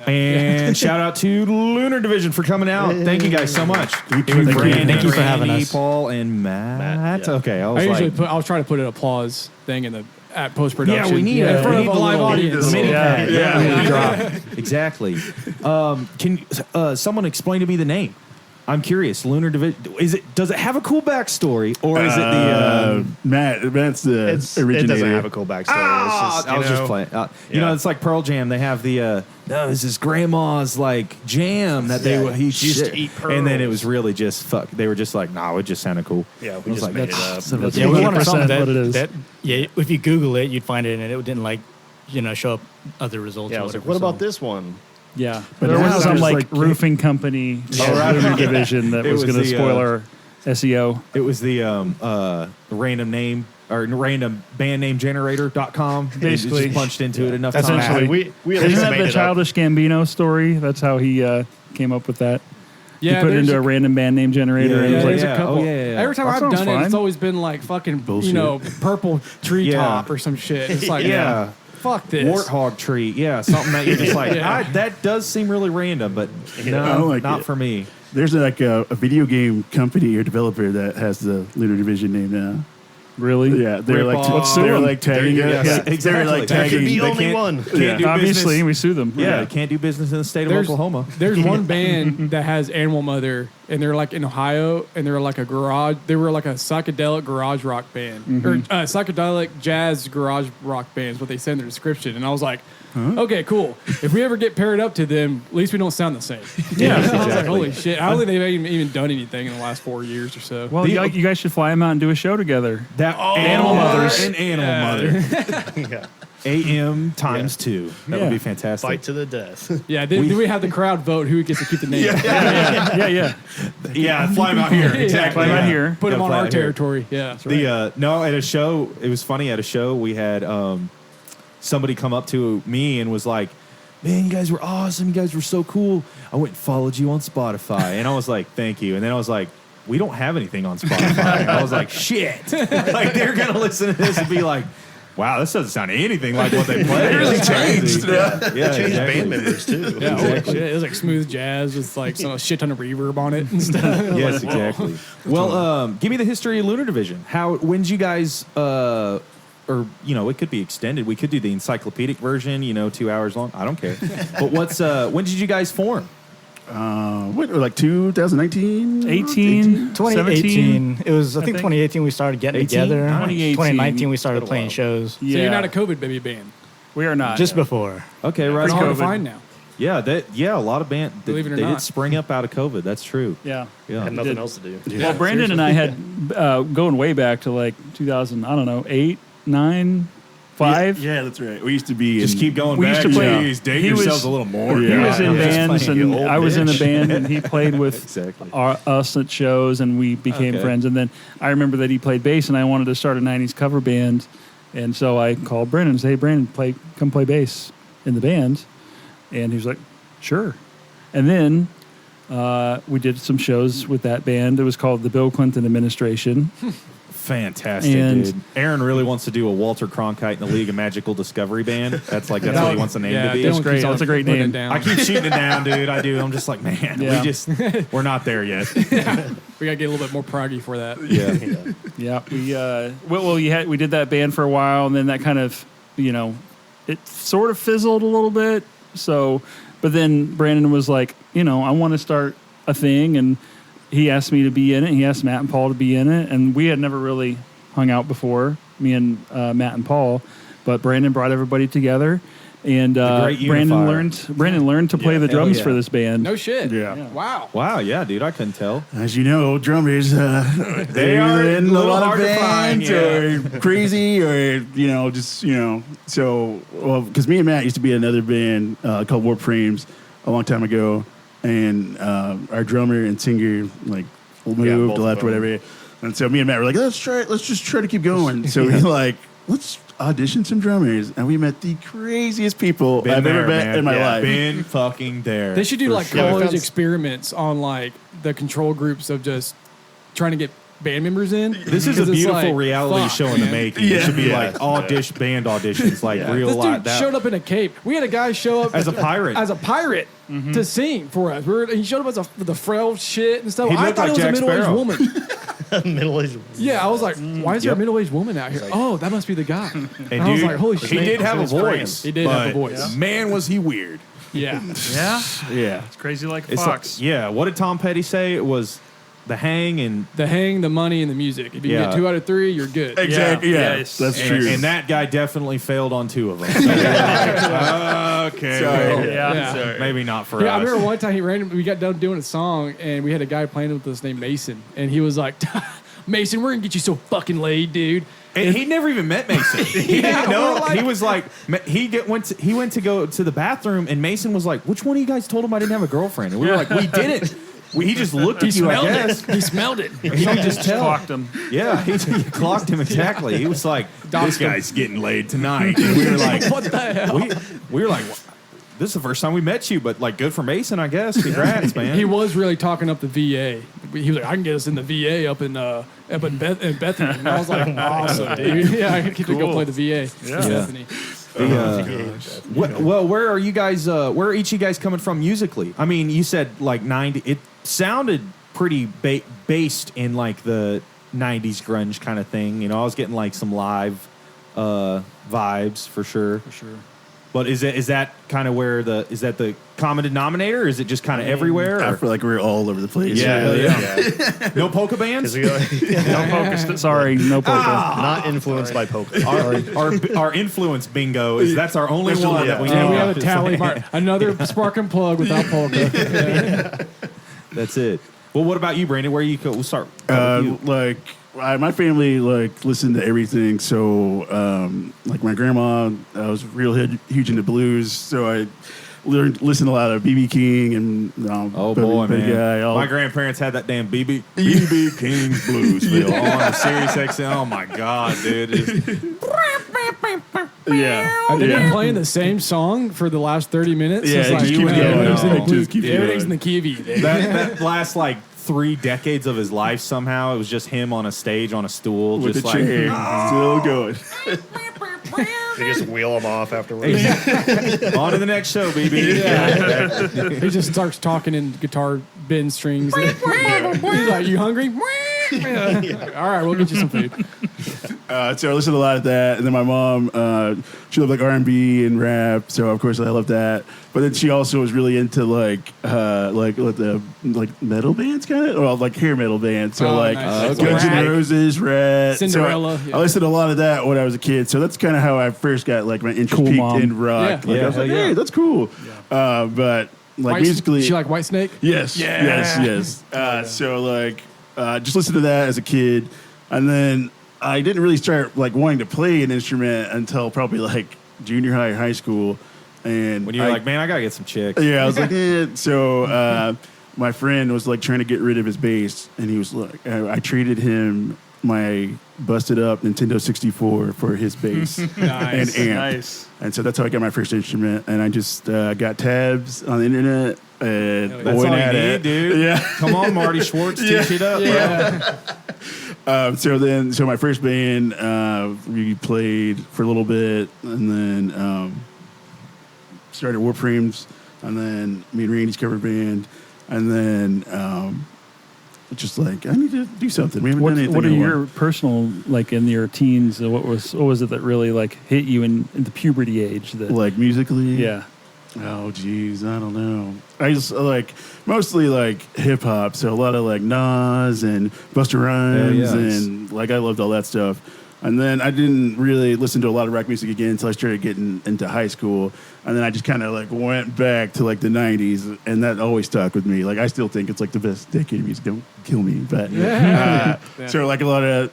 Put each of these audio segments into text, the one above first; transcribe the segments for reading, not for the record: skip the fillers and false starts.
And shout out to Lunar Division for coming out. Thank you guys so much. Thank you for having us. Paul and Matt. Yeah. Okay, I was trying to put an applause thing in the post production. Yeah, we need in front of a live little audience. mini pad. Yeah. Drop. Exactly. Can someone explain to me the name? I'm curious. Lunar Division. Does it have a cool backstory, or is it the Matt's the originator? It doesn't have a cool backstory. I was just playing. You know, it's like Pearl Jam. They have the this is grandma's like jam that he used to eat pearls. And then it was really just fuck. They were just like, nah, it just sounded cool. Yeah, we just made it up. Yeah, we wanted something what it is. Yeah, if you Google it, you'd find it, and it didn't show up other results. Yeah, I was like, what about this one? Yeah, But there it was was some like roofing company, Lunar Division, that was going to spoil our SEO. It was the random name or random band name generator.com. Basically. Just punched into it enough That's times. essentially we at Isn't least that made the it up. Childish Gambino story? That's how he came up with that. Yeah, he put it into a random band name generator. and Yeah, it was there's like, a couple. Oh, yeah. Every time That I've sounds done it, fine. it's always been like fucking, Bullshit. purple treetop or some shit. It's like, Yeah. fuck this. Warthog tree. Yeah, something that you're just like, that does seem really random, but I no, don't like not it. for me. There's like a video game company or developer that has the Lunar Division name now. really? Yeah, they're Rip like off. they were like tagging There you it. go. Yeah, Exactly. They were like There Could tagging. be They only can't- one. Can't do Obviously, business. we sue them. Yeah, can't do business in the state of Oklahoma. There's one band that has Animal Mother, and they're like in Ohio, and they're like a garage. They were like a psychedelic garage rock band, or psychedelic jazz garage rock band is what they said in their description. And I was like, okay, cool. If we ever get paired up to them, at least we don't sound the same. Yeah, I was like, exactly. holy shit! I don't think they've even done anything in the last 4 years or so. Well, you guys should fly them out and do a show together. That Animal Mothers. and Animal Mother. AM times 2. That would be fantastic. Fight to the death. Yeah, then we have the crowd vote who gets to keep the name. Yeah. Yeah, fly them out here. Fly 'em out here. Put them on fly our out here. territory. Yeah, that's right. No, at a show, it was funny. At a show, we had somebody come up to me and was like, "Man, you guys were awesome. You guys were so cool. I went and followed you on Spotify." And I was like, "Thank you." And then I was like, "We don't have anything on Spotify." And I was like, "Shit!" Like they're gonna listen to this and be like, "Wow, this doesn't sound anything like what they play." It really It's crazy. changed. Yeah, Changed exactly. band members too. Yeah, holy shit. It was like smooth jazz with like some shit ton of reverb on it and stuff. Yes, exactly. Well, give me the history of Lunar Division. When did you guys, or it could be extended. We could do the encyclopedic version. 2 hours long. I don't care. But when did you guys form? What, like 2019? 18, 17? 2018. It was, I think 2018 we started getting 18? together. 2018. 2019 we started playing shows. Yeah. So you're not a COVID baby band. We are not. Just before. Okay, right. It's hard to on. find now. Yeah, a lot of bands. Believe it or they not. did spring up out of COVID. That's true. Yeah. Yeah. Had nothing did. else to do. Well, Brandon and I had going way back to like 2000. I don't know, 8, 9, 5. Yeah, that's right. We used to be Just keep going We back. used to play- Jeez, date he was- yourselves a little more. He He Yeah. was in I'm just bands, playing and you old I was in a bitch. band, and he played with Exactly. us at shows, and we became Okay. friends. And then I remember that he played bass, and I wanted to start a 90s cover band. And so I called Brandon and said, "Hey, Brandon, come play bass in the band." And he was like, "Sure." And then we did some shows with that band. It was called the Bill Clinton Administration. Fantastic, And- dude. Aaron really wants to do a Walter Cronkite in the League of Magical Discovery Band. That's what he wants the name to be. Dylan great. keeps That's a great putting it name. down. I keep shooting it down, dude. I do. I'm just like, man, Yeah. we're not there yet. We gotta get a little bit more proggy for that. Yeah. Yeah, we did that band for a while, and then that kind of, it sort of fizzled a little bit. So, but then Brandon was like, I want to start a thing, and he asked me to be in it. He asked Matt and Paul to be in it, and we had never really hung out before, me and Matt and Paul. But Brandon brought everybody together, and great Brandon unifier. learned to play the hell drums yeah. for this band. No shit. Yeah. Wow. Wow. Yeah, dude. I couldn't tell. As you know, drummers, They are in a a little lot of hard to find, bands or crazy or, so, because me and Matt used to be in another band called Warp Frames a long time ago, and our drummer and singer, like, moved, both left, of them. whatever. And so me and Matt were like, let's just try to keep going. So we were like, let's audition some drummers. And we met the craziest people I've ever met in my life. Been fucking there. They should do For like sure. college found- experiments on like the control groups of just trying to get band members in. This is a 'Cause it's beautiful like, reality fuck, show in the man. making. It should be Yeah. like band auditions, like real This life. dude showed up in a cape. We had a guy show up As a pirate. as a pirate to sing for us. He showed up as with the frail shit and stuff. He I looked thought like it was Jack a middle-aged Sparrow. woman. Middle-aged. Yeah, I was like, why is there a Yep. middle-aged woman out here? Oh, that must be the guy. And I was dude, like, holy he shit. did have a His friend. voice. He did have a but voice. Man, was he weird. Yeah. Yeah, Yeah. it's crazy like a It's fox. like, yeah. What did Tom Petty say? It was the hang and The hang, the money, and the music. If you Yeah. get 2 out of 3, you're good. Exactly. Yeah. Yes. That's and, true. and that guy definitely failed on 2 of them. So you're like, okay, Sorry. well, Yeah. maybe not for Yeah, I us. remember one time we got done doing a song, and we had a guy playing with us named Mason, and he was like, Mason, we're gonna get you so fucking laid, dude. And he never even met Mason. He Yeah, didn't know. we're like- He was like, he went to go to the bathroom, and Mason was like, "Which one of you guys told him I didn't have a girlfriend?" And we were like, "We didn't." He just looked at you, I guess. He smelled it. He could just tell. Clocked him. Yeah, he clocked him exactly. He was like, "This Doxed him. guy's getting laid tonight." And we were like, What the hell? we were like, "This is the first time we met you, but like, good for Mason, I guess. Congrats, man." He was really talking up the VA. He was like, I can get us in the VA up in Bethany. And I was like, awesome, dude. Yeah, I could get to go play the VA. Yeah. in Bethany. Well, where are you guys? Where are each of you guys coming from musically? I mean, you said like 90. It sounded pretty based in like the 90s grunge kind of thing. You know, I was getting like some live vibes for sure. For sure. But is that kind of where is that the common denominator? Or is it just kind of everywhere? I Or? feel like we're all over the place. Yeah. No polka bands? No polka. Sorry, no polka. Not influenced by polka. Our influence bingo is that's our only one that we Yeah, know. we have a tally. Another spark and plug without polka. Yeah. That's it. Well, what about you, Brandon? Where you go? We'll start. with you. Like my family like listened to everything. So like my grandma was real huge into blues. So I listened to a lot of BB King and Oh boy, Buddy man! Guy, all- My grandparents had that damn BB King's Bluesville on a Sirius XM. Oh my god, dude! yeah. Have they been playing the same song for the last 30 minutes? Yeah, It's it like, just keeps yeah, going. everything's in the It just keeps everything's going. in the key of E, dude. that last like 3 decades of his life somehow it was just him on a stage on a stool, With just the like chain still going. They just wheel them off afterwards. on to the next show, BB. He just starts talking in guitar bend strings. He's like, "You hungry?" All right, we'll get you some food. So I listened to a lot of that, and then my mom, she loved like R&B and rap, so of course I loved that. But then she also was really into like what the metal bands kind of, or like hair metal bands. So Oh, like nice. Guns N' Rat. Roses, Rat, Cinderella, So yeah. I listened to a lot of that when I was a kid. So that's kind of how I first got like my interest Cool peaked mom. in rock. Yeah. Like, Yeah, I was like, hell yeah. hey, that's cool. But like musically, she like White Snake. Yes. Yeah. Yes. So like, just listen to that as a kid, and then I didn't really start like wanting to play an instrument until probably like junior high, high school, and When you were like, man, I gotta get some chicks. yeah, I was like, eh. So my friend was like trying to get rid of his bass, and he was like, I traded him my busted up Nintendo 64 for his bass and Nice. amp. Nice. And so that's how I got my first instrument. And I just got tabs on the internet and Hell yeah. That's went all you at need, it. dude. Yeah. Come on, Marty Schwartz, teach it up. Yeah. So my first band, we played for a little bit, and then started Warframes, and then me and Randy's cover band, and then just like I need to do something. We haven't done anything. What are in a while. your personal, like in your teens? What was it that really like hit you in the puberty age? That like musically? yeah. Oh geez, I don't know. I just like mostly like hip hop, so a lot of like Nas and Busta Rhymes, Yeah, yeah. and like I loved all that stuff. And then I didn't really listen to a lot of rock music again until I started getting into high school. And then I just kind of like went back to like the 90s, and that always stuck with me. Like I still think it's like the best decade of music. Don't kill me, but Yeah. so like a lot of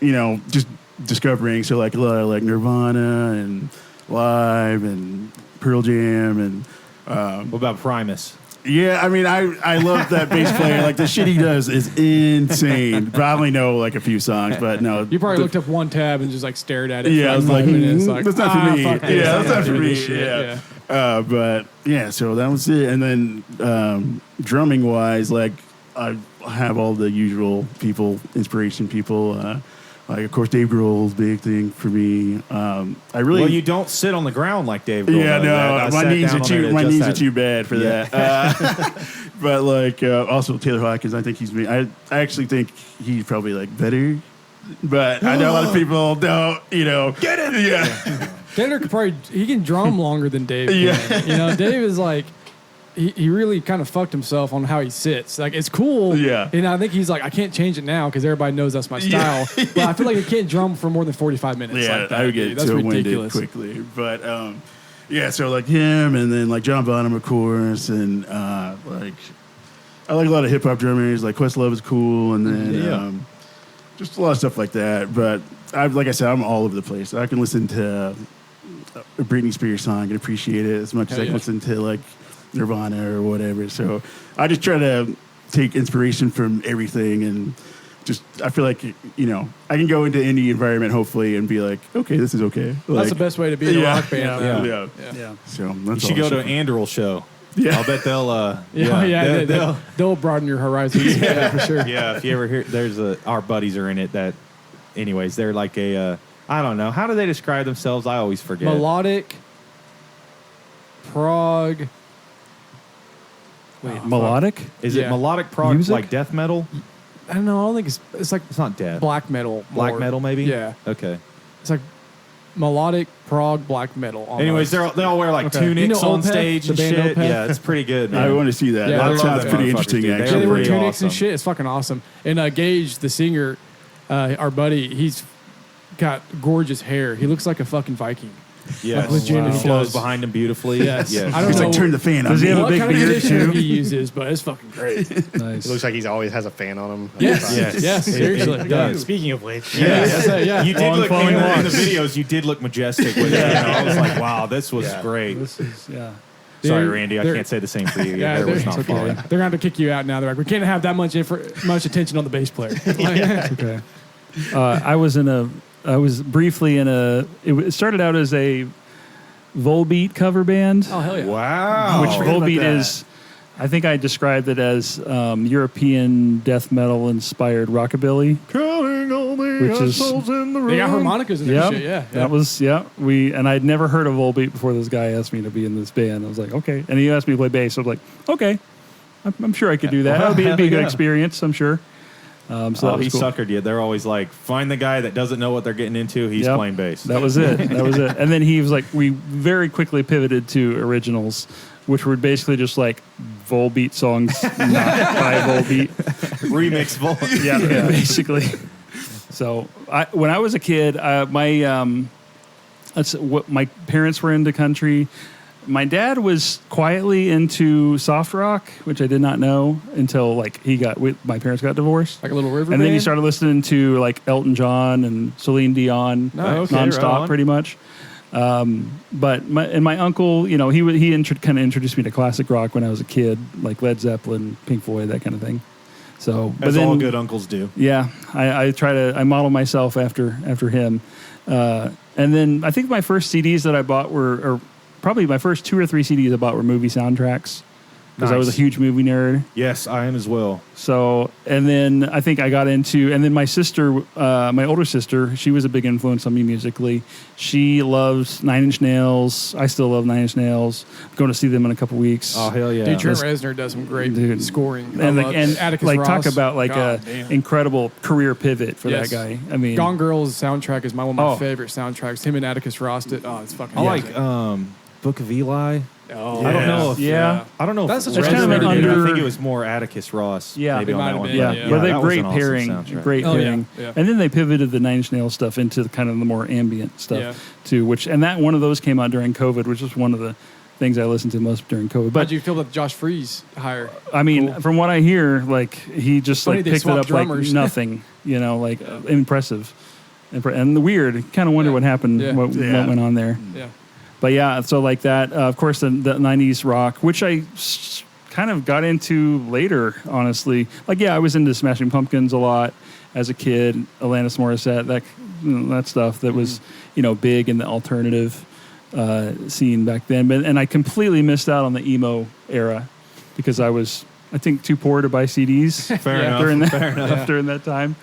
just discovering. So like a lot of like Nirvana and Live and Pearl Jam and. What about Primus? Yeah, I mean, I love that bass player. Like the shit he does is insane. Probably know like a few songs, but no. You probably looked up one tab and just like stared at it. Yeah, I for was like like, 5 minutes. Like, that's not for me. fuck this. Yeah, that's not for Dude, me. this shit. Yeah. But yeah, so that was it. And then drumming wise, like I have all the usual people, inspiration people. Like, of course, Dave Grohl's big thing for me. I really. Well, you don't sit on the ground like Dave Grohl. Yeah, does. no, my knees are too. My knees are too bad for Yeah. that. But like, also Taylor Hawkins, I think he's. I actually think he's probably like better. But I know a lot of people don't. Get it? Yeah. Taylor could probably he can drum longer than Dave can. Yeah. Dave is like he really kind of fucked himself on how he sits. Like it's cool. Yeah. And I think he's like, I can't change it now because everybody knows that's my style. Yeah. But I feel like he can't drum for more than 45 minutes. Yeah, like that, I would get dude. That's so winded ridiculous. quickly. But yeah, so like him, and then like John Bonham, of course, and like I like a lot of hip hop drummers. Like Questlove is cool, and then just a lot of stuff like that. But like I said, I'm all over the place. I can listen to a Britney Spears song and appreciate it as much as I can listen to like Nirvana or whatever. So I just try to take inspiration from everything, and just I feel like I can go into any environment hopefully and be like, okay, this is okay. Like, That's the best way to be in a rock band. Yeah. So You that's should all go I to an Anderl show. Yeah. I'll bet they'll. They'll broaden your horizons. Yeah, for sure. Yeah, if you ever hear, our buddies are in it. That, anyways, they're like a. I don't know. How do they describe themselves? I always forget. Melodic, prog. Wait, melodic? Is it Yeah. melodic prog Music? like death metal? I don't know. I don't think it's like It's not death. black metal. Black more. metal, maybe. Yeah, Okay. it's like melodic prog black metal. Almost. Anyways, they all wear like Okay. tunics You know on Opeth? stage The and band shit. Opeth? Yeah, it's pretty good, man. I want to see that. Yeah, I That love sounds them pretty motherfuckers, interesting, dude. They Yeah, actually. they wear pretty tunics and awesome. shit. It's fucking awesome. And Gage, the singer, our buddy, he's got gorgeous hair. He looks like a fucking Viking. Yes. legitimately It flows does. behind him beautifully. Yes. Yes. I don't He's know like, turn the fan on. Does he have a what big kind of beard, conditioner too? he uses, but it's fucking great. Nice. It looks like he always has a fan on him. Yes. Yes. Yes, seriously. It does. Speaking of which, Yes. Yeah. You did Long look flowing in the locks. videos. You did look majestic with it. I was like, wow, this was great. This is, yeah. Sorry, Dude, Randy, I they're- can't say the same for you. Your Yeah, hair was they're, not it's okay. falling. They're gonna have to kick you out now. They're like, we can't have that much attention on the bass player. Like, Okay. I was briefly in it started out as a Volbeat cover band. oh hell yeah! Wow. Which forgot about Volbeat that. is, I think I described it as European death metal inspired rockabilly, which is They got harmonicas in there. yeah, Shit. Yeah. that was and I'd never heard of Volbeat before this guy asked me to be in this band. I was like, okay, and he asked me to play bass. So I was like, okay, I'm sure I could do that. Well, It'd be a good yeah. experience, I'm sure. So that Oh, was he cool. suckered you. They're always like, find the guy that doesn't know what they're getting into. He's Yep. playing bass. That was it. That was it. And then he was like, we very quickly pivoted to originals, which were basically just like Volbeat songs, not by Volbeat. Remix Vol. Yeah, basically. So when I was a kid, my parents were into country. My dad was quietly into soft rock, which I did not know until my parents got divorced. Like a little river. And then he band? started listening to like Elton John and Celine Dion Nice. Okay, nonstop, right on. pretty much. But my uncle, he kind of introduced me to classic rock when I was a kid, like Led Zeppelin, Pink Floyd, that kind of thing. So, As all good uncles do. yeah, I model myself after him. And then I think my first CDs that I bought or probably my first 2 or 3 CDs I bought were movie soundtracks because I was a Nice. huge movie nerd. Yes, I am as well. So, and then I think I got into, and then my sister, my older sister, she was a big influence on me musically. She loves Nine Inch Nails. I still love Nine Inch Nails. I'm going to see them in a couple weeks. Oh, hell yeah. Dude, Trent That's- Reznor does some great Dude. scoring. and I love Atticus like Ross. talk about like God a damn. incredible career pivot for Yes. that guy. I mean, Gone Girl's soundtrack is one of my Oh. favorite soundtracks. Him and Atticus Ross did. Oh, it's fucking. I amazing. like Book of Eli. Oh, I don't know if Yeah. I don't know. That's if such a Reznor kind of an did it. I under- think it was more Atticus Ross. Yeah. maybe It on might that have one. been, yeah, yeah. but they that was great an awesome pairing, soundtrack. great Oh, yeah, pairing. yeah. And then they pivoted the Nine Inch Nails stuff into kind of the more ambient stuff Yeah. too. And that one of those came out during COVID, which was one of the things I listened to most during COVID. How'd But you feel about Josh Freeze hire? I mean, Cool. from what I hear, like he just Funny like they picked it swapped up like drummers. nothing, impressive. And the weird, kind of wonder Yeah. what happened, Yeah. what went on there. Yeah. But yeah, so like that, of course, the 90s rock, which I kind of got into later, honestly. Like, yeah, I was into Smashing Pumpkins a lot as a kid, Alanis Morissette, that stuff that was, big in the alternative scene back then. And I completely missed out on the emo era because I was I think too poor to buy CDs. Fair enough. During that time.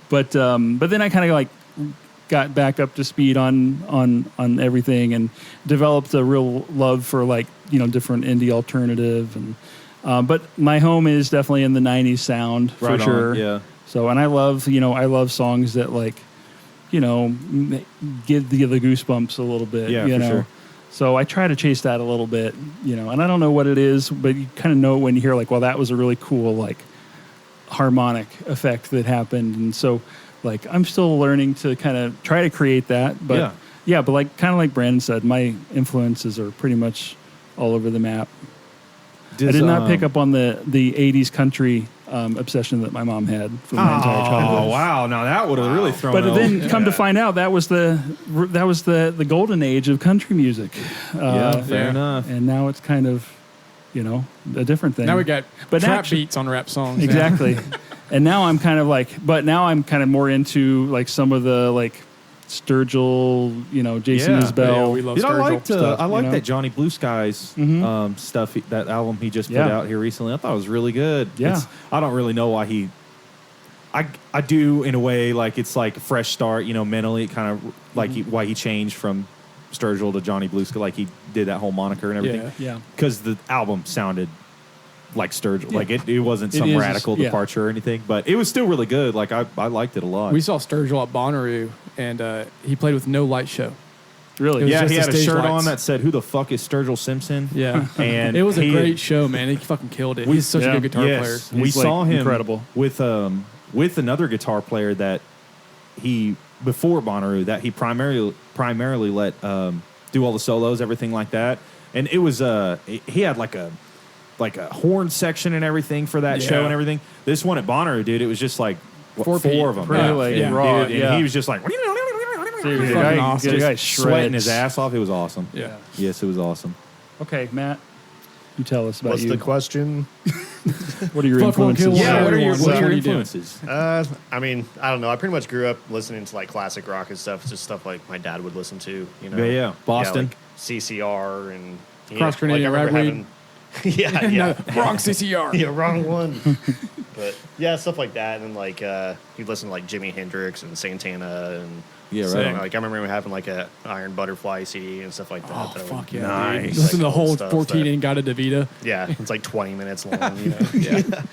But then I kind of like got back up to speed on everything and developed a real love for like, you know, different indie alternative and but my home is definitely in the 90s sound for Right on, sure. yeah. So and I love songs that like, you know, give the goosebumps a little bit, Yeah, you for know. sure. So I try to chase that a little bit, you know, and I don't know what it is, but you kind of know when you hear like, well, that was a really cool like harmonic effect that happened. And so like I'm still learning to kind of try to create that. But but like kind of like Brandon said, my influences are pretty much all over the map. I did not pick up on the 80s country obsession that my mom had for my entire childhood. Oh wow! Now that would have really thrown. But then come to find out that was the golden age of country music. Fair enough. And now it's kind of, you know, a different thing. Now we got But trap actually- beats on rap songs. Exactly. And now I'm kind of like, but now I'm kind of more into like some of the like Sturgill, you know, Jason Yeah. Isbell. Yeah, we love Dude, Sturgill I liked you know? that Johnny Blue Skies stuff. That album he just put Yeah. out here recently. I thought it was really good. Yeah. I don't really know why he. I do in a way like it's like a fresh start. You know, mentally, kind of like why he changed from Sturgill to Johnny Blue Sky. Like he did that whole moniker and everything. Yeah. Because the album sounded like Sturgill. Yeah. Like it wasn't It some is, radical yeah. departure or anything, but it was still really good. Like I liked it a lot. We saw Sturgill at Bonnaroo, and he played with no light show. Really? It was yeah, just he the had a stage shirt lights. on that said, "Who the fuck is Sturgill Simpson?" Yeah, And it was a he- great show, man. He fucking killed it. He's such a good guitar player. Yes, we He's, like, saw him incredible. with another guitar player that he before Bonnaroo that he primarily let do all the solos, everything like that. And it was he had like a horn section and everything for that show and everything. This one at Bonnaroo, dude, it was just like Four four of them, Really, like, and, raw, dude, yeah. and he was just like Dude, the Fucking guy, awesome. the guy just sweating shreds. his ass off. It was awesome. Yeah. Yes, it was awesome. Okay, Matt, you tell us about What's you. the question? What are your Fuck, won't influences? kill Yeah, what are your, everyone. what are your What do you do? influences? I mean, I don't know. I pretty much grew up listening to like classic rock and stuff. Just stuff like my dad would listen to. You know, Yeah. Boston. like CCR and Cross Canadian I remember Ragweed. having, yeah, No, wrong CCR. yeah, wrong one. But yeah, stuff like that, and then like you'd listen to like Jimi Hendrix and Santana, and Yeah, so, right. like I remember having like a Iron Butterfly CD and stuff like that. Oh that I would- fuck yeah! Nice. Dude. Listen to the Like, whole old stuff 14 that- and got a DeVita. Yeah, it's like 20 minutes long. You know.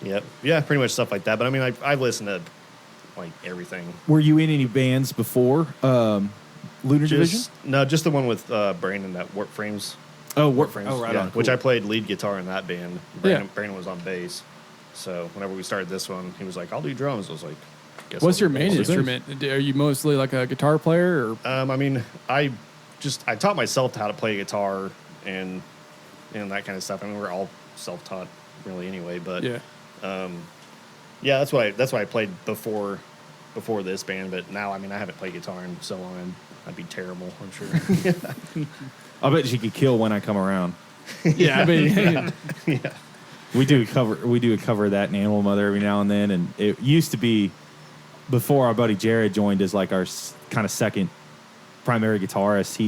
Yep. Yeah, pretty much stuff like that. But I mean, I've listened to like everything. Were you in any bands before Lunar Division? Just the one with Brandon, that Warp Frames. Oh, Warp Frames. Oh, right yeah, on. Which Cool. I played lead guitar in that band. Brandon was on bass. So whenever we started this one, he was like, "I'll do drums." I was like, "Guess What's I'll your do main drums." instrument? Are you mostly like a guitar player, or I mean, I taught myself how to play guitar and that kind of stuff. I mean, we're all self-taught really anyway. But yeah? yeah, that's what I played before this band. But now, I mean, I haven't played guitar in so long. I'd be terrible, I'm sure. I bet you could kill When I Come Around. Yeah, I mean, We do a cover of that in Animal Mother every now and then, and it used to be before our buddy Jared joined as like our kind of second primary guitarist.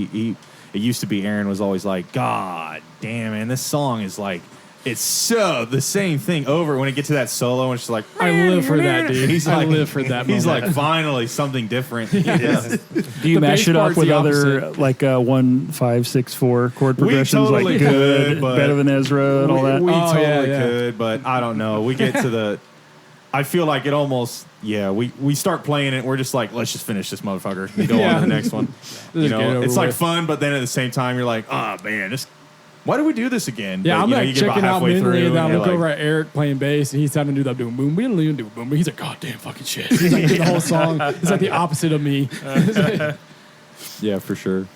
It used to be Aaron was always like, "God damn, man, this song is like it's so the same thing over." When it gets to that solo, and it's just like, I live for that, dude. He's I like, live for that He's moment. like, finally something different. yeah. Do you The mash bass it up part's with the other opposite. like 1, 5, 6, 4 chord progressions? totally like could, but better than Ezra and all that. We Oh, totally yeah. could, but I don't know. We get to the. I feel like it almost. Yeah, we start playing it. We're just like, let's just finish this motherfucker and go on to the next one. You Just get it know, over it's like with. fun, but then at the same time, you're like, oh man, why do we do this again? Yeah, But, I'm you know, like you get about checking out halfway mentally, through, and then I you're look like, over at Eric playing bass, and he's having to do that doing boom, boom, boom, boom. He's like, God damn fucking shit. He's like doing the whole song. He's like the opposite of me. yeah, for sure.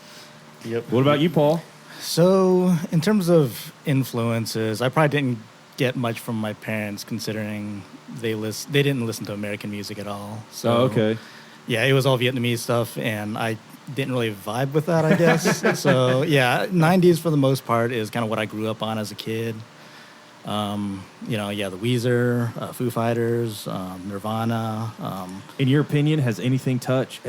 Yep. What about you, Paul? So, in terms of influences, I probably didn't get much from my parents, considering they didn't listen to American music at all. So, Oh, okay. yeah, it was all Vietnamese stuff, and I didn't really vibe with that, I guess. So, yeah, 90s for the most part is kind of what I grew up on as a kid. You know, yeah, the Weezer, Foo Fighters, Nirvana. In your opinion, has anything in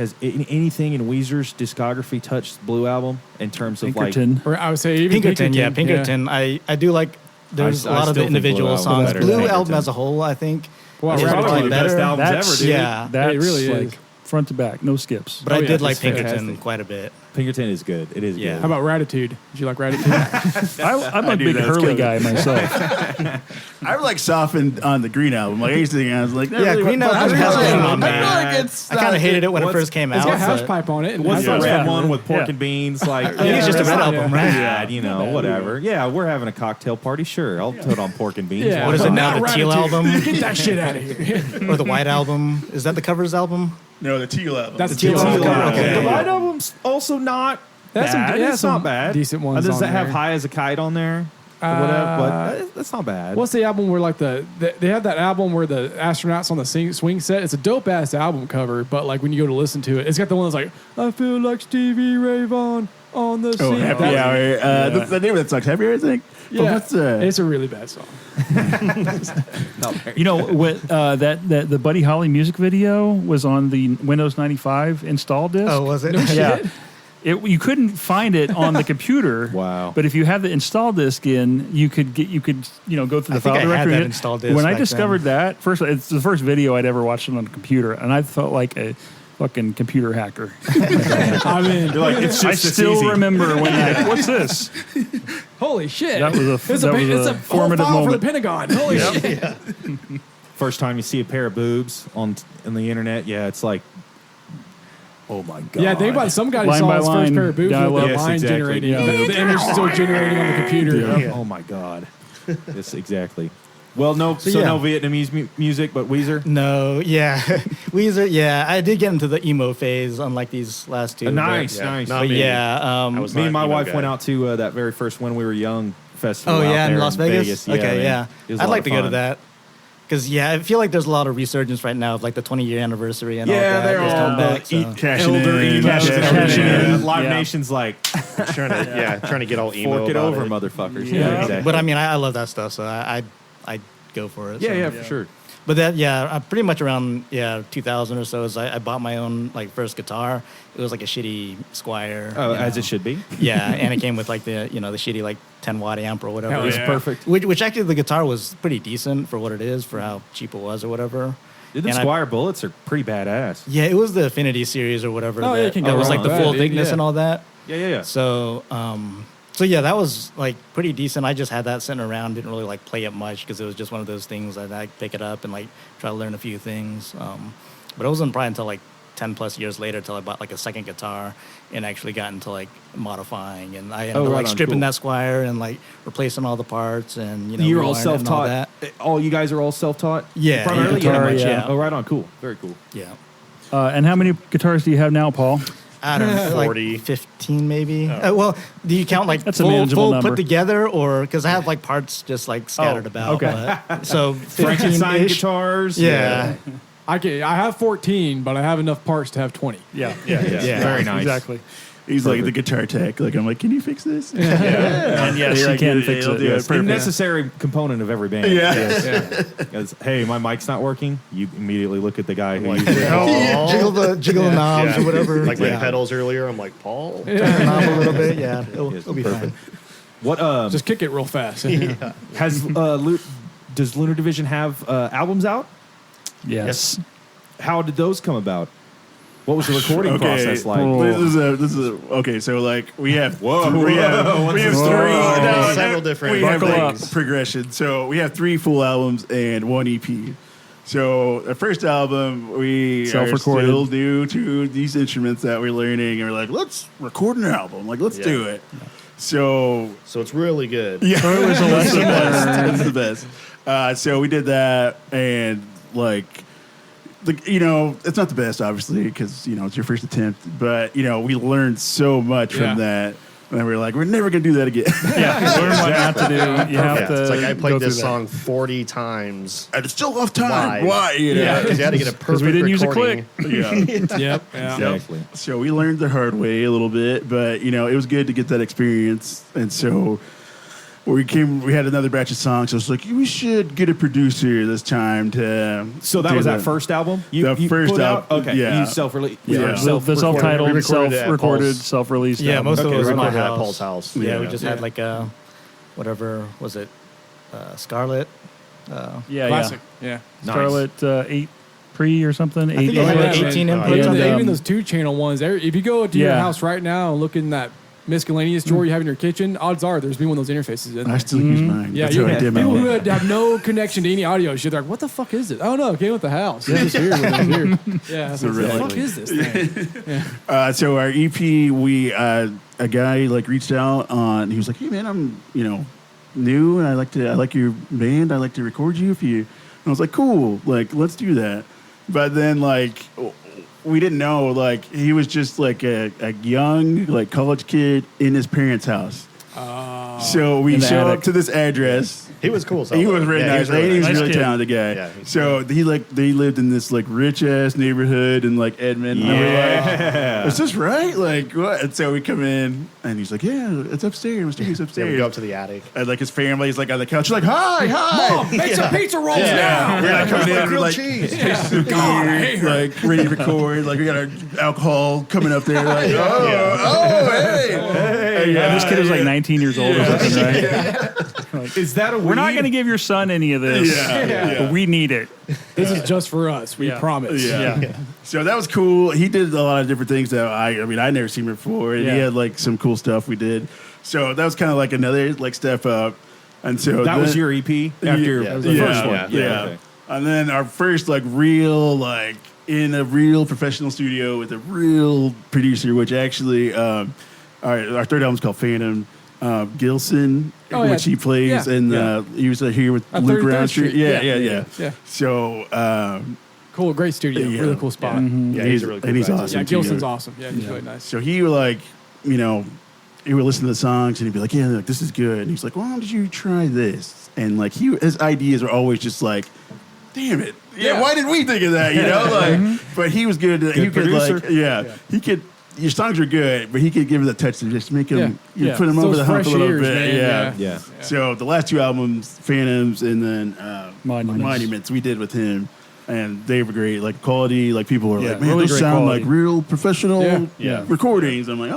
Weezer's discography touched Blue Album in terms of like? Pinkerton. Or I would say even Pinkerton, yeah, Pinkerton. I do like there's I a lot of the still think Blue individual Album's songs. better Blue than album Pinkerton. as a whole, I think, Well, is Ratatouille, probably Probably the best better. albums That's- ever, dude. Yeah, That's It really like is. front to back, no skips. but Oh, I yeah, did like it's Pinkerton fantastic. quite a bit. Pinkerton is good. It is Yeah. good. How about Ratatouille? Did you like Ratatouille? I'm a knew big that was Hurley coming. guy myself. I like softened on the Green album. Like I used to think I was like, Yeah, Green but Album I has feel been like- on I there. feel like it's I kind of hated it when it What's- first came It's out. got hash but- pipe on it. And What's the hash red pipe. one with pork Yeah. and beans? Like, I think it's just a red Yeah. album, right? Yeah, you know, whatever. Yeah, we're having a cocktail party. Sure, I'll put on pork and beans. Yeah. What is it now? Not The Teal Ratatouille. album Get that shit out of here. or the White album? Is that the covers album? No, the Teal album. That's The Teal Teal album. album. Okay. The White Album's also not That's some- bad. yeah, It's some not bad. decent ones Does on that have there. High as a Kite on there? Or whatever, but that's not bad. What's the album where like they have that album where the astronauts on the swing set? It's a dope ass album cover, but like when you go to listen to it, it's got the one that's like I feel like Stevie Ray Vaughan on the Oh, scene. Happy That- Hour. The name of that song's Happy Hour, I think. But Yeah, what's, it's a really bad song. You know what? That the Buddy Holly music video was on the Windows 95 install disk. Oh, was it? Yeah. You couldn't find it on the computer. Wow. But if you have the install disk in, you could go through the I think file I had directory. that install disk When I back discovered that, first, it's the first video I'd ever watched on a computer, and I felt like a fucking computer hacker. I mean, You're like, it's I just still easy. remember when what's this? holy shit! That was a- it's that was it's a a formative whole file moment. for the Pentagon. Holy shit! First time you see a pair of boobs on the internet, yeah, it's like, oh my god. Yeah, think about it. Some guy Line saw by his line, first pair of boobs with dial-up. the Yes, line exactly. generating. Yeah. The image is still generating on the computer. Yeah. Oh my god. Yes, exactly. Well, no yeah. no Vietnamese music, but Weezer. No, yeah. Weezer, yeah. I did get into the emo phase, unlike these last two. Nice, Yeah, nice. not But me. yeah, I was Me and not my emo wife guy. went out to that very first When We Were Young festival. oh out yeah, there in Las Vegas. Okay, man. yeah. It was a I'd lot like of to go to fun. that. Because, yeah, I feel like there's a lot of resurgence right now of like the 20-year anniversary and all Yeah, that. they're It's all come back, so. Cashing elder in. emos Cashing and in. everything. Cashing in. Live Yeah. Nation's like, trying to get all emo fork it about over, it. motherfuckers. Yeah. Yeah, exactly. But I mean, I love that stuff, so I'd go for it. yeah, so. yeah, for sure. But that, yeah, pretty much around 2000 or so, is I bought my own like first guitar. It was like a shitty Squire. Oh, you as know. it should be. Yeah, and it came with like the the shitty like 10-watt amp or whatever. Hell It was yeah. Perfect. Which actually the guitar was pretty decent for what it is, for how cheap it was or whatever. The And I- Squire Bullets are pretty badass. Yeah, it was the Affinity series or whatever. Oh, yeah, that, you can that go was wrong like the with full that, dude, thickness yeah. and all that. Yeah, yeah, yeah. So yeah, that was like pretty decent. I just had that sitting around, didn't really like play it much because it was just one of those things that I'd pick it up and like try to learn a few things. But it wasn't probably until like 10 plus years later until I bought like a second guitar and actually got into like modifying, and I ended up right like on, stripping cool. that Squire and like replacing all the parts, and You're all rewiring it and all self-taught. that. All you guys are all self-taught. Yeah, primarily. yeah, guitar, pretty much, yeah. Oh, right on. Cool. Very cool. Yeah. And how many guitars do you have now, Paul? I don't know, like 40. 15 maybe. Well, do you count like That's a full, manageable full number. put together, or because I have like parts just like scattered about? okay. But, so Frankenstein 15-ish. guitars. Yeah. I have 14, but I have enough parts to have 20. Yeah. Yeah. Very nice. Exactly. He's like the guitar tech. Like I'm like, can you fix this? And yes, You're you like, can fix he'll it. do Yes. A perfect. necessary component of every band. Yeah. Yes. 'Cause, hey, my mic's not working. You immediately look at the guy who Like, usually Jiggle the knobs or whatever. Like my yeah. pedals earlier, I'm like, Paul? Turn the knob a little bit. Yeah, it'll, Yes, it'll be perfect. fine. What Just kick it real fast. has does Lunar Division have albums out? Yes. How did those come about? What was the recording process like? Oh. This is okay. So like we have we have What's three. the story? No, Several different we have Buckle like up. progression. So we have 3 full albums and 1 EP. So the first album we are Self-recorded. still new to these instruments that we're learning, and we're like, let's record an album. Like let's do it. So So it's really good. yeah, It was a it's the lesson best. learned. It's the best. So we did that, and like, it's not the best, obviously, because it's your first attempt. But we learned so much Yeah. from that, and we were like, we're never gonna do that again. Yeah. Learn what not to do. You have Yeah, to. it's like I go played through this that. song 40 times. and it's still off time. Live. Why? Yeah, because you had to get a perfect we didn't use a recording. Yeah. Yep. Yeah. Exactly. So we learned the hard way a little bit, but it was good to get that experience. And so we had another batch of songs. So I was like, we should get a producer this time to. So that do was that first album? The first put out? album, Okay. yeah. You self-released. Yeah. The self-titled, We recorded it at self-recorded, Paul's. self-released. Yeah, album. most of Okay, it was right in my Recorded at house. Paul's house. Yeah, we Yeah. just had like a whatever was it, Scarlet. Classic. Yeah. Nice. Scarlet 8 pre or something. I think 8 it had yeah, like man. 18 And, inputs. Even those 2-channel ones. If you go to your Yeah. house right now and look in that miscellaneous drawer you have in your kitchen, odds are there's been one of those interfaces in I there. still use mine. Yeah, That's you how I did my people who own. have no connection to any audio shit, they're like, what the fuck is this? I don't know. It came with the house. It's just here when I was here. Yeah. So what the fuck is this thing? So our EP, we a guy like reached out on. He was like, "Hey man, I'm new, and I like your band. I like to record you if you." And I was like, "Cool, like let's do that." But then like we didn't know like he was just like a young like college kid in his parents' house. So we In the show up attic. to this address. He was cool. He was really nice. He was He was a nice. really Nice kid. talented guy. Yeah, So they lived in this like rich ass neighborhood in like Edmond. And we're like, is this right? Like what? And so we come in and he's like, yeah, it's upstairs. My studio's Yeah, upstairs. we go up to the attic. And like his family's like on the couch. He's like, hi. Mom, make some pizza rolls now. We're like coming in, we're grilled like, cheese. God, I hate her. like ready to record. Like we got our alcohol coming up there. Like, hey. Yeah, this kid was like 19 years old or something, right? Is that a We're not weed? going to give your son any of this. But we need it. This is just for us. We Yeah. promise. Yeah. So that was cool. He did a lot of different things that I mean, I'd never seen before. And he Yeah. had like some cool stuff we did. So that was kind of like another like step up. And so That was then- your EP after Yeah. the first one. Yeah. Okay. And then our first like real like in a real professional studio with a real producer, which actually our third album's called Phantom. Gilson, Oh, yeah. which he plays, Yeah. and he was here with At Luke 33rd Roundtree. Street. Yeah. Yeah. So Cool. Great studio. Yeah. Really cool spot. Yeah, he's a really cool and he's guy, too. awesome. Yeah, too. Gilson's awesome. Yeah, he's really nice. So he would like, he would listen to the songs and he'd be like, yeah, like, this is good. And he's like, why don't you try this? And like his ideas are always just like, damn it. Yeah, why did we think of that? Like, but he was good. He could producer. like, he could. Your songs are good, but he could give it a touch to just make them, Yeah. put them Those over the hump a fresh little ears, bit. man. Yeah. Yeah. So the last two albums, Phantoms and then Monuments. we did with him, and they were great. Like quality, like people were Yeah, like, man, really those great sound quality. like real professional Yeah. recordings. I'm like,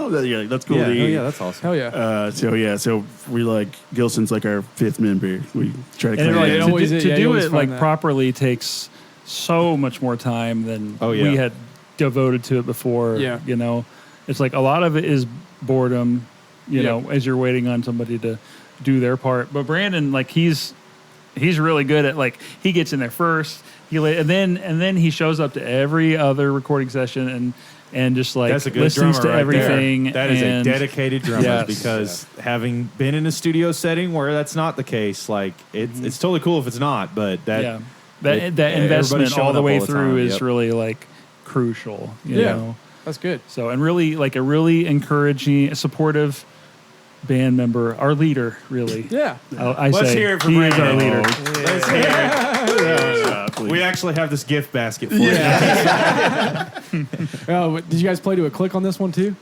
that's cool. Yeah, to hear. that's awesome. Hell yeah. So we like Gilson's like our fifth member. We try to And claim like, him. it always- to yeah, you do always it find like that. properly takes so much more time than we had devoted to it before. Yeah. It's like a lot of it is boredom, as you're waiting on somebody to do their part. But Brandon, like he's really good at like he gets in there first. And then he shows up to every other recording session and just like That's a good listens to drummer right everything. there. That is a and- dedicated drummer Yes. because having been in a studio setting where that's not the case, like it's totally cool if it's not, but that that everybody's investment showing all the up way all the through time. is Yep. really like crucial. You Yeah. know? That's good. So, and really like a really encouraging, supportive band member, our leader, really. Yeah. I Let's say hear it for he is our Brandon. leader. Let's hear it. Please. We actually have this gift basket for Oh, did you guys play to a click on this one too?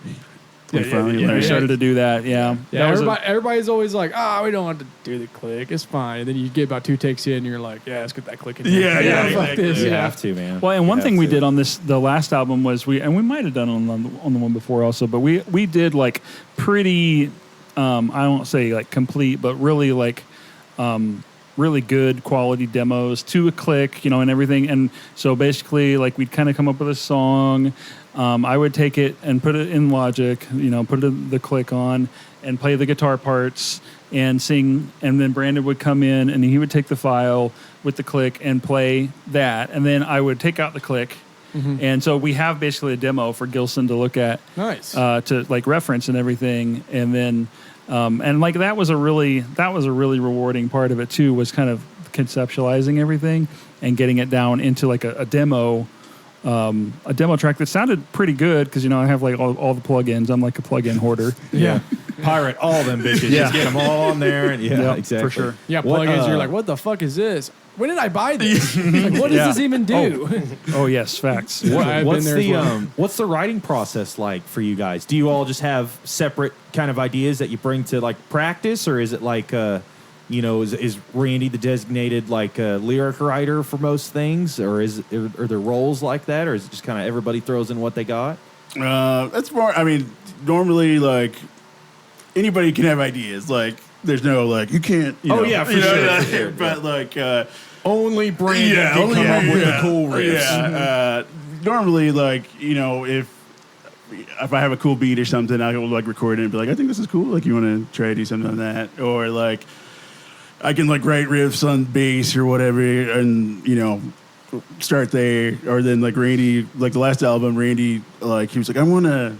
We finally We learned. started to do that. Yeah. Yeah, That was everybody's always like, we don't have to do the click. It's fine. And then you get about 2 takes in and you're like, yeah, let's get that click in. Yeah, fuck exactly. this. You Yeah. have to, man. well, and one You thing have we to. did on the last album was we might have done on the one before also, but we did like pretty, I won't say like complete, but really like, really good quality demos to a click, and everything. And so basically, like we'd kind of come up with a song. I would take it and put it in Logic, put the click on and play the guitar parts and sing. And then Brandon would come in and he would take the file with the click and play that. And then I would take out the click. And so we have basically a demo for Gilson to look at, Nice. to like reference and everything. And then, and like that was a really rewarding part of it too, was kind of conceptualizing everything and getting it down into like a demo track that sounded pretty good because I have like all the plugins. I'm like a plugin hoarder. Yeah. Pirate all them bitches. Yeah. Just get them all on there. And Yep, exactly. for sure. Yeah, What, plugins. You're like, what the fuck is this? When did I buy this? Like, what does Yeah. this even do? Oh yes, facts. I've What's been there the as well. what's the writing process like for you guys? Do you all just have separate kind of ideas that you bring to like practice, or is it like is Randy the designated like lyric writer for most things, or are there roles like that, or is it just kind of everybody throws in what they got? That's more. I mean, normally like anybody can have ideas. Like there's no like you can't. You know, yeah, for you know, sure, like, for sure, but like only Brandon can come up with the cool riffs. Yeah, normally, like if I have a cool beat or something, I will like record it and be like, I think this is cool. Like, you want to try to do something on that, or like I can like write riffs on bass or whatever, and start there. Or then like Randy, like the last album, Randy, like he was like, I want to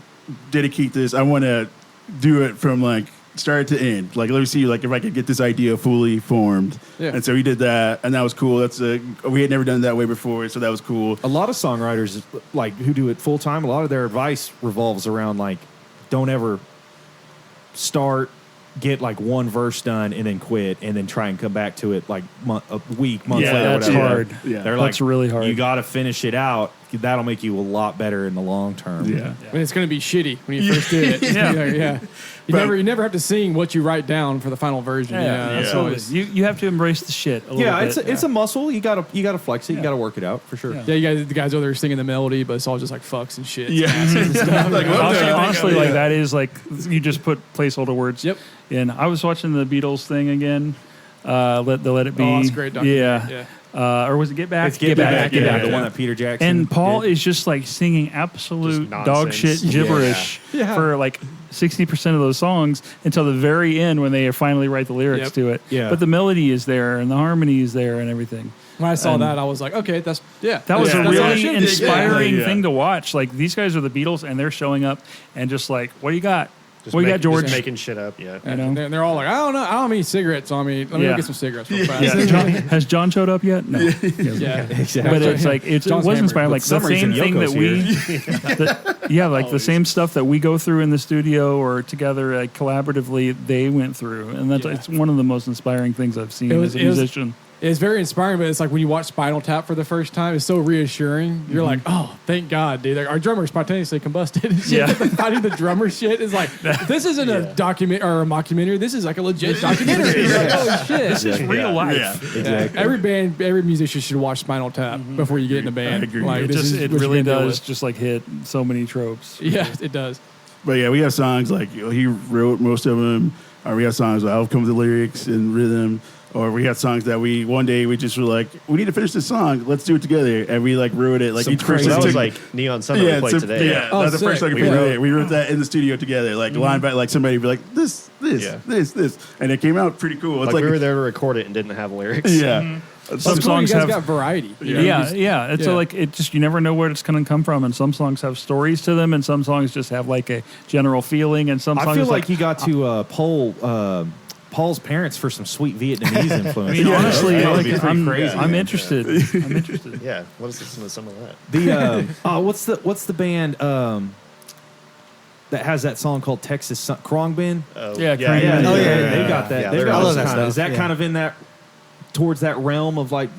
dedicate this. I want to do it from like start to end. Like, let me see, like if I could get this idea fully formed. Yeah. And so he did that, and that was cool. We had never done it that way before, so that was cool. A lot of songwriters like who do it full time. A lot of their advice revolves around like, don't ever start, get like one verse done, and then quit, and then try and come back to it like a week, month later. That's whatever. hard. Yeah. They're That's like, really hard. You got to finish it out. That'll make you a lot better in the long term. Yeah. I mean, it's going to be shitty when you first do it. Yeah. You never have to sing what you write down for the final version. That's absolutely. always. You have to embrace the shit a little bit. It's a muscle. You gotta flex it. You gotta work it out for sure. Yeah, the guys over there singing the melody, but it's all just like fucks and shit. Yeah. Like, Honestly, like that is like you just put placeholder words. Yep. And I was watching the Beatles thing again. Let It Be. Oh, that's a great documentary. Yeah. Or was it Get Back? It's Get Back. yeah. The one that Peter Jackson And Paul did. is just like singing absolute Just dog shit nonsense. gibberish Yeah. for like 60% of those songs until the very end when they finally write the lyrics Yep. to it. Yeah. But the melody is there and the harmony is there and everything. When I saw And that, I was like, okay, that That was that's a how it really should be. inspiring Yeah. thing to watch. Like, these guys are the Beatles and they're showing up and just like, what do you got? Just What do you got, just George? making shit up. Yeah. You know? They're all like, I don't know, I don't have any cigarettes on me. Let me Yeah. go get some cigarettes real fast. Yeah. Has John showed up yet? No. Yeah. Exactly. But it's like it John's was hammered. inspiring. But Like the Summer's same and thing that Yoko's we, like the same stuff that we go through in the studio or together collaboratively, they went through, and that's it's one of the most inspiring things I've seen as a musician. It's very inspiring, but it's like when you watch Spinal Tap for the first time, it's so reassuring. You're like, oh, thank God, dude. Like, our drummer spontaneously combusted. And shit. Yeah. Finding the drummer shit is like, this isn't a document or a mockumentary. This is like a legit documentary. You're like, holy shit. This is real life. Yeah. Exactly. Every musician should watch Spinal Tap before you get in a band. I agree. Like, this is It what you're really gonna deal does with. just like hit so many tropes. Yeah, it does. But yeah, we have songs like he wrote most of them, or we have songs where I'll come with the lyrics and rhythm, or we had songs that one day we just were like, we need to finish this song, let's do it together, and we like wrote it like each person That was took like Neon Summer we played today. Yeah, Oh, that's the first sick. song we wrote. We wrote that in the studio together, like line by like somebody would be like this, and it came out pretty cool. It's Like, we were there to record it and didn't have lyrics. yeah. That's Some cool. songs You guys have got variety. You know, Yeah, you just- It's like it just you never know where it's going to come from, and some songs have stories to them, and some songs just have like a general feeling, and some songs I feel is like you got to poll Paul's parents for some sweet Vietnamese influence. I mean, honestly, that would like, be pretty I'm crazy. I'm interested. I'm interested. Yeah. What is some of that? The what's the band that has that song called Texas Khruangbin? Oh, Yeah, yeah, Khruangbin. yeah, Oh, yeah, yeah, They got that. Yeah, They've they're got I love those that kind of, stuff, is that yeah. kind of in that towards that realm of like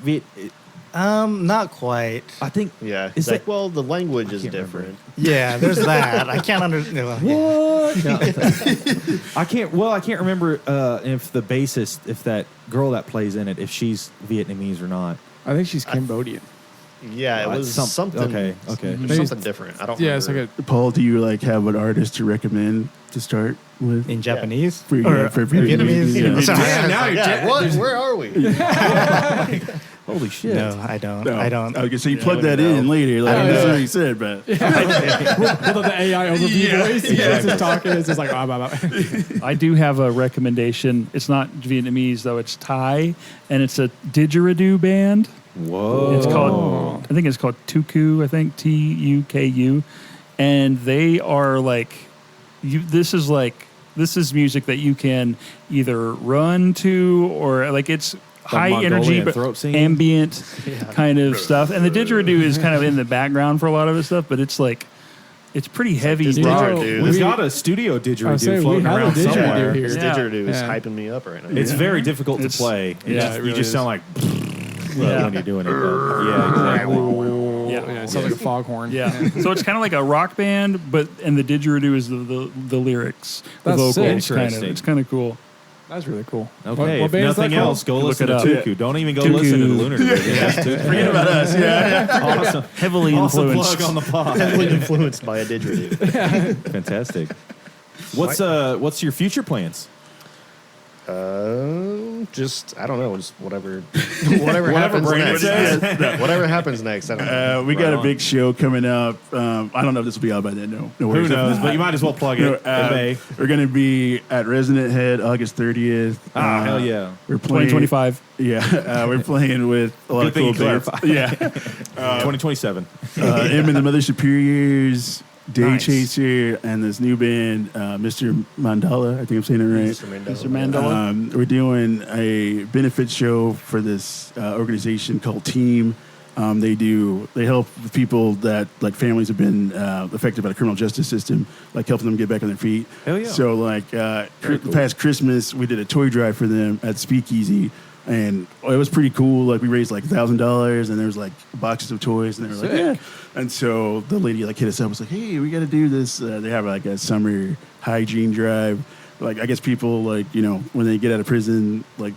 Not quite. I think Yeah. Is Like, that- well, the language is can't different. Yeah, there's that. I can't understand. what? No. I can't remember if the bassist, if that girl that plays in it, if she's Vietnamese or not. I think she's Cambodian. Yeah, it was something. Okay. Something different. I don't. Yeah, it's remember. like Paul, do you like have an artist to recommend to start with? In Japanese? For Vietnamese? Yeah. Sorry. now you're Yeah, what? Where are we? Holy shit. No, I don't. No. I don't. Okay, so you plug wouldn't that in know. later. Like, Oh, that's yeah. what he said, but with the AI overview voice. He's just talking. It's just like, blah, blah, blah. I do have a recommendation. It's not Vietnamese though. It's Thai, and it's a didgeridoo band. Whoa. It's called, I think it's called Tuku, I think, Tuku. And they are like, this is music that you can either run to or like it's high Mongolian energy, but throat singing? ambient kind of stuff. And the didgeridoo is kind of in the background for a lot of this stuff, but it's like, it's pretty heavy Disney rock. didgeridoo. We've got a studio I was didgeridoo saying, we floating have a around didgeridoo somewhere. here. This Yeah. didgeridoo is Yeah. hyping me up right now. It's very difficult to It's- play. yeah, Just- it you really just is. sound like Yeah. when you're doing it. Yeah, exactly. Yeah, it sounds like a foghorn. Yeah. So it's kind of like a rock band, but and the didgeridoo is the lyrics, the That's vocals. sick. Kind of. Interesting. It's kind of cool. That's really cool. Okay, What if band is that nothing called? else, go Look listen it to up. Tuku. Don't even go Tuku. listen to the Lunar Division. That's Tuku. forget about us. Yeah. Awesome. Heavily Awesome influenced. plug on the pod. Heavily influenced by a didgeridoo. Fantastic. What's your future plans? Just I don't know, just whatever happens Brandon next. says. Whatever happens next. I don't know. We got Right a on. big show coming up. I don't know if this will be out by then. No Who worries. knows? But you might as well plug it. Obey. We're going to be at Resonant Head August 30th. Ah, hell yeah. We're playing 2025. Yeah, we're playing with a lot Good of thing cool you bands. clarified. Yeah, 2027. Em and the Mother Superiors, Day Nice. Chaser, and this new band, Mr. Mandala. I think I'm saying it right. Mr. Mr. Mandela. We're doing a benefit show for this organization called Team. They help the people that like families have been affected by the criminal justice system, like helping them get back on their feet. Hell yeah. So like past Christmas, we did a toy drive for them at Speakeasy. And it was pretty cool. Like we raised like $1,000, and there was like boxes of toys, and they were like, "Yeah." And so the lady like hit us up, was like, "Hey, we got to do this." They have like a summer hygiene drive. Like I guess people like when they get out of prison, like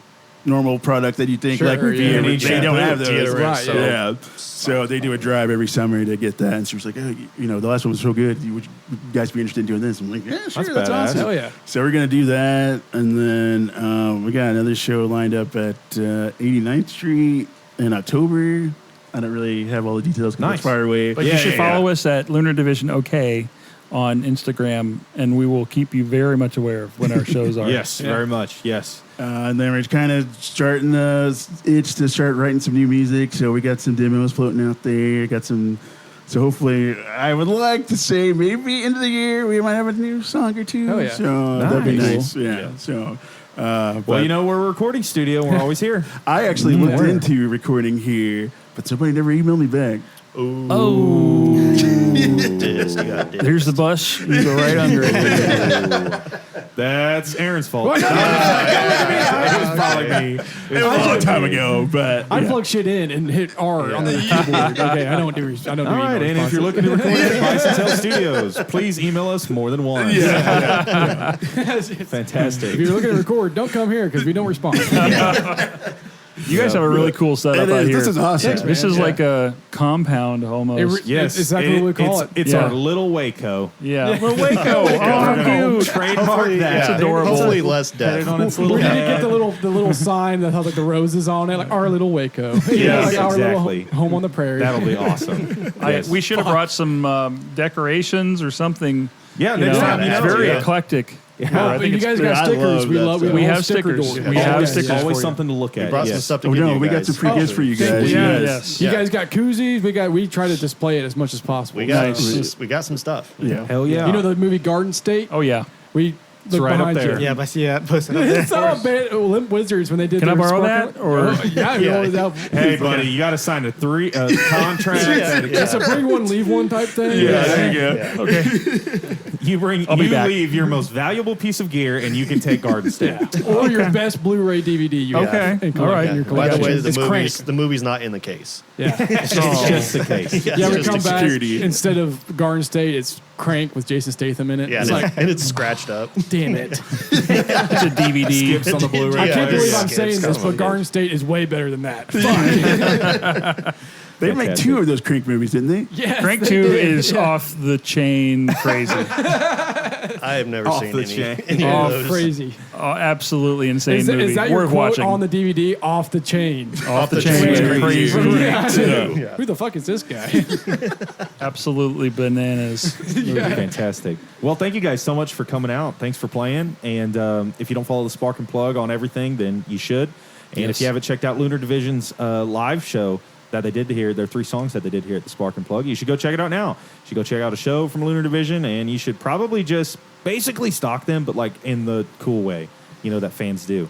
normal product that you think Sure, like would be, yeah. they don't have those. Deodorant, Right, soap. Yeah. So they do a drive every summer to get that. And she was like, "Oh, the last one was so good. Would you guys be interested in doing this?" I'm like, "Yeah, sure, that's badass. awesome." Hell yeah. So we're going to do that. And then we got another show lined up at 89th Street in October. I don't really have all the details because Nice. it's far away. But you should follow us at Lunar Division OK on Instagram, and we will keep you very much aware of when our shows are. Yes, very much. Yes. And then we're kind of starting to itch to start writing some new music. So we got some demos floating out there. Got some. So hopefully, I would like to say maybe end of the year we might have a new song or two. Oh, yeah. So that'd be Nice. nice. Yeah. So. Well, but we're a recording studio, and we're always here. I actually looked into recording here, but somebody never emailed me back. Here's the bus. You go right under it. That's Aaron's fault. Well, no, It was probably me. It was a long time ago, but I plug shit in and hit R on the keyboard. Okay, I don't do. I don't do. All right, and if you're looking to record at Bison Tail Studios, please email us more than once. Fantastic. If you're looking to record, don't come here because we don't respond. You guys have a really cool setup it out is. here. This is awesome. This is like a compound almost. Yes, It's exactly what we call it. It's Yeah. our little Waco. Yeah. Well, Waco. Oh, how cute. Trademark that. That's adorable. Hopefully less Put death. it on its little We're gonna head. get the little sign that has like the roses on it, like our little Waco. Yes, like our exactly. little home on the prairie. That'll be awesome. Yes. We should have brought some decorations or something. Yeah, You next know, time. it's very eclectic. Well, I think you it's guys great. got I stickers. love We that love. stuff. We have love sticker stickers. doors. We have Yes, stickers. yes. Always for you. something to look We at. brought yes. some stuff to Oh give no, you we got guys. some free gifts for you guys. Yeah, Yes. yes. You guys got koozies. We try to display it as much as possible. We got Nice. we got some stuff. Yeah. Hell yeah. You know the movie Garden State? Oh, yeah. We look right up behind there. you. Yeah, but I see that posted up there. It's all Limp Wizards when they did. Can I their borrow Sparkle- that? Or yeah, Yeah. always out. Hey, buddy, you got to sign a contract. It's a bring one, leave one type thing. Yeah, there you go. Yeah. Okay. You I'll be back. leave your most valuable piece of gear, and you can take Garden State. Or your best Blu-ray DVD you have. Okay. and All right. in your By the way, collection. It's Crank. the movie's not in the case. Yeah. It's just the case. Yeah, we Just come back security. instead of Garden State, it's Crank with Jason Statham in it. Yeah, It's and, like, and it's scratched up. damn it. It's a DVD. Skips on the Blu-ray. I can't Yeah, believe yeah. I'm saying It's this, coming. but Garden State is way better than that. Fuck. They made Fantastic. 2 of those Crank movies, didn't they? Yes, Crank they 2 did. is Yeah. off the chain crazy. I have never Off seen the any chain. of Oh, those. crazy. Oh, absolutely insane Is movie. that your Worth quote watching. on the DVD? Off the chain. Off the chain. chain. Crazy. Yeah. Yeah. Who the fuck is this guy? Absolutely bananas. Fantastic. Well, thank you guys so much for coming out. Thanks for playing. And if you don't follow the Spark and Plug on everything, then you should. And if Yes. you haven't checked out Lunar Division's live show that they did here, their 3 songs that they did here at the Spark and Plug, you should go check it out now. You should go check out a show from Lunar Division, and you should probably just basically stalk them, but like in the cool way, that fans do.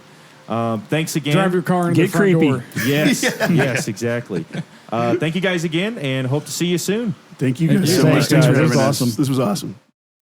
Thanks again. Drive your car into Get the front creepy. door. Yes, yes, exactly. Thank you guys again, and hope to see you soon. Thank you guys you. so Thanks, much. Thanks guys. for This was having us. awesome. This was awesome.